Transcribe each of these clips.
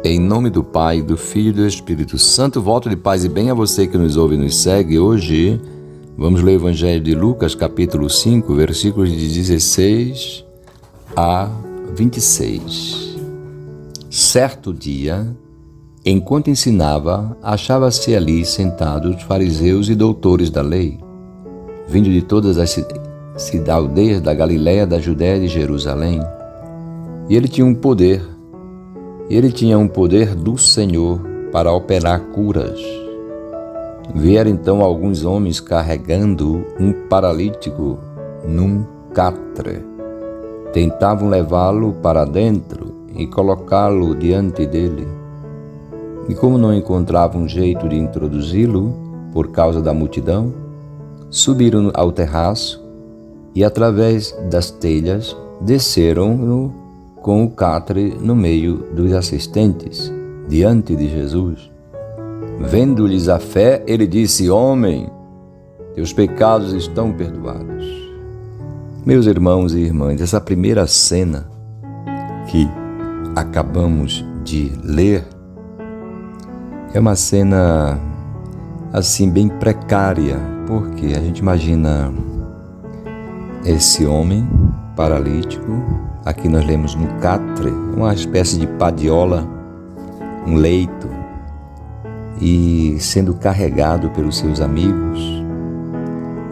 Em nome do Pai, do Filho e do Espírito Santo, voto de paz e bem a você que nos ouve e nos segue. Hoje vamos ler o Evangelho de Lucas, capítulo 5, versículos de 16 a 26. Certo dia, enquanto ensinava, achava-se ali sentados fariseus e doutores da lei, vindo de todas as aldeias da Galiléia, da Judéia e de Jerusalém. E ele tinha um poder do Senhor para operar curas. Vieram então alguns homens carregando um paralítico num catre. Tentavam levá-lo para dentro e colocá-lo diante dele. E como não encontravam jeito de introduzi-lo por causa da multidão, subiram ao terraço e, através das telhas, desceram-no com o catre no meio dos assistentes, diante de Jesus. Vendo-lhes a fé, ele disse: Homem, teus pecados estão perdoados. Meus irmãos e irmãs, essa primeira cena que acabamos de ler é uma cena assim bem precária, porque a gente imagina esse homem paralítico. Aqui nós lemos no catre, uma espécie de padiola, um leito, e sendo carregado pelos seus amigos,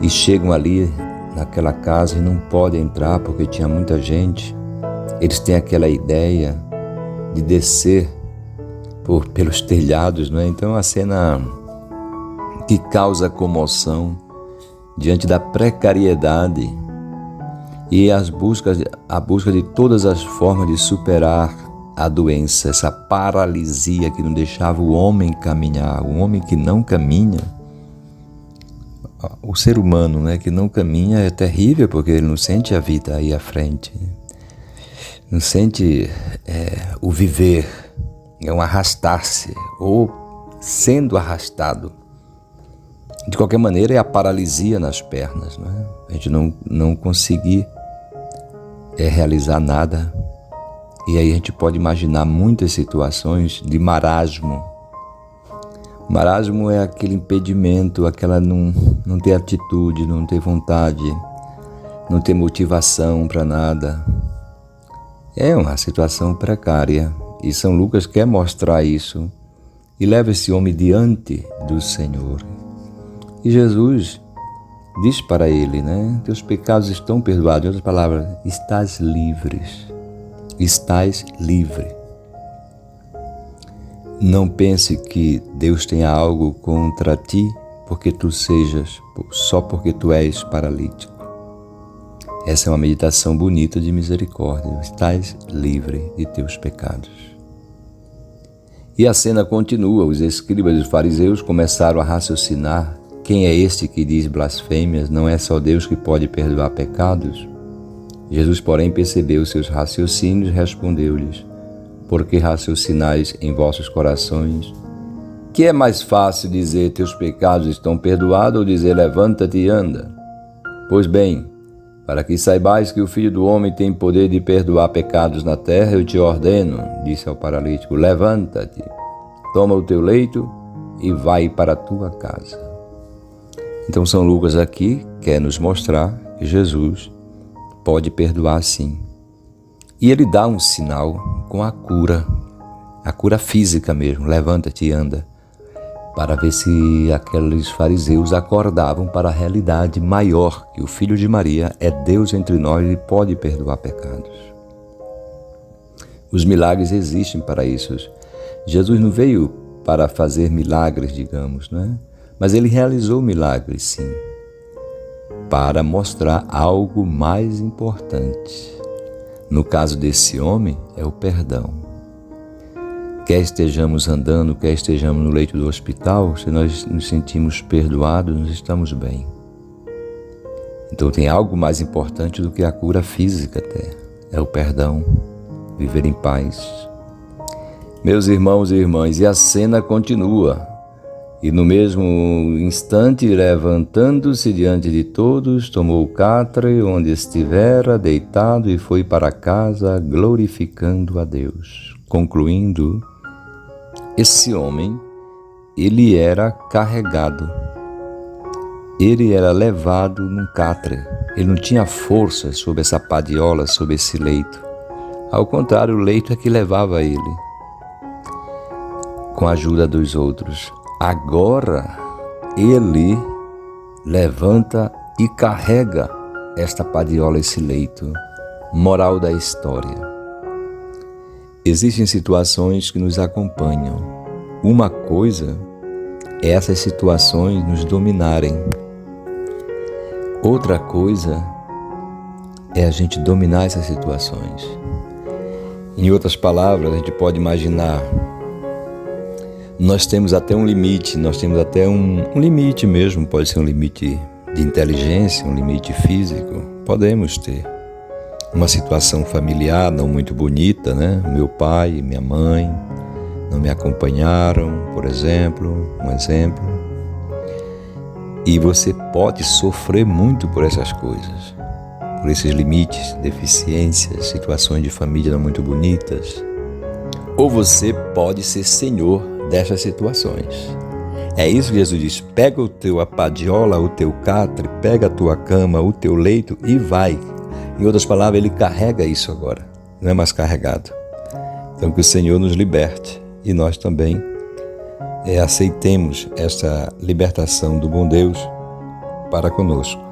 e chegam ali naquela casa e não podem entrar porque tinha muita gente. Eles têm aquela ideia de descer pelos telhados, não é? Então é uma cena que causa comoção diante da precariedade e a busca de todas as formas de superar a doença, essa paralisia que não deixava o homem caminhar. O homem que não caminha, o ser humano, né, que não caminha é terrível, porque ele não sente a vida aí à frente, não sente o viver, é um arrastar-se ou sendo arrastado. De qualquer maneira, é a paralisia nas pernas, né? A gente não conseguir realizar nada. E aí a gente pode imaginar muitas situações de marasmo. Marasmo é aquele impedimento, aquela não ter atitude, não ter vontade, não ter motivação para nada. É uma situação precária. E São Lucas quer mostrar isso e leva esse homem diante do Senhor. E Jesus diz para ele, né? Teus pecados estão perdoados. Em outras palavras, estás livres. Estás livre. Não pense que Deus tenha algo contra ti só porque tu és paralítico. Essa é uma meditação bonita de misericórdia. Estás livre de teus pecados. E a cena continua. Os escribas e os fariseus começaram a raciocinar: quem é este que diz blasfêmias? Não é só Deus que pode perdoar pecados? Jesus, porém, percebeu seus raciocínios e respondeu-lhes: por que raciocinais em vossos corações? Que é mais fácil dizer teus pecados estão perdoados ou dizer levanta-te e anda? Pois bem, para que saibais que o Filho do Homem tem poder de perdoar pecados na terra, eu te ordeno, disse ao paralítico, levanta-te, toma o teu leito e vai para a tua casa. Então São Lucas aqui quer nos mostrar que Jesus pode perdoar sim. E ele dá um sinal com a cura física mesmo, levanta-te e anda, para ver se aqueles fariseus acordavam para a realidade maior, que o Filho de Maria é Deus entre nós e pode perdoar pecados. Os milagres existem para isso. Jesus não veio para fazer milagres, digamos, né? Mas ele realizou milagres, sim, para mostrar algo mais importante. No caso desse homem, é o perdão. Quer estejamos andando, quer estejamos no leito do hospital, se nós nos sentimos perdoados, nós estamos bem. Então tem algo mais importante do que a cura física até. É o perdão, viver em paz. Meus irmãos e irmãs, e a cena continua. E no mesmo instante, levantando-se diante de todos, tomou o catre onde estivera deitado e foi para casa glorificando a Deus, concluindo esse homem, ele era carregado, ele era levado num catre, ele não tinha força sobre essa padiola, sobre esse leito. Ao contrário, o leito é que levava ele, com a ajuda dos outros. Agora, ele levanta e carrega esta padiola, esse leito. Moral da história: existem situações que nos acompanham. Uma coisa é essas situações nos dominarem. Outra coisa é a gente dominar essas situações. Em outras palavras, a gente pode imaginar, nós temos até um limite, um limite mesmo, pode ser um limite de inteligência, um limite físico, podemos ter. Uma situação familiar não muito bonita, né? Meu pai e minha mãe não me acompanharam, por exemplo, E você pode sofrer muito por essas coisas, por esses limites, deficiências, situações de família não muito bonitas. Ou você pode ser senhor dessas situações. É isso que Jesus diz: pega a padiola, o teu catre, pega a tua cama, o teu leito e vai. Em outras palavras, ele carrega isso agora, não é mais carregado. Então que o Senhor nos liberte e nós também aceitemos esta libertação do bom Deus para conosco.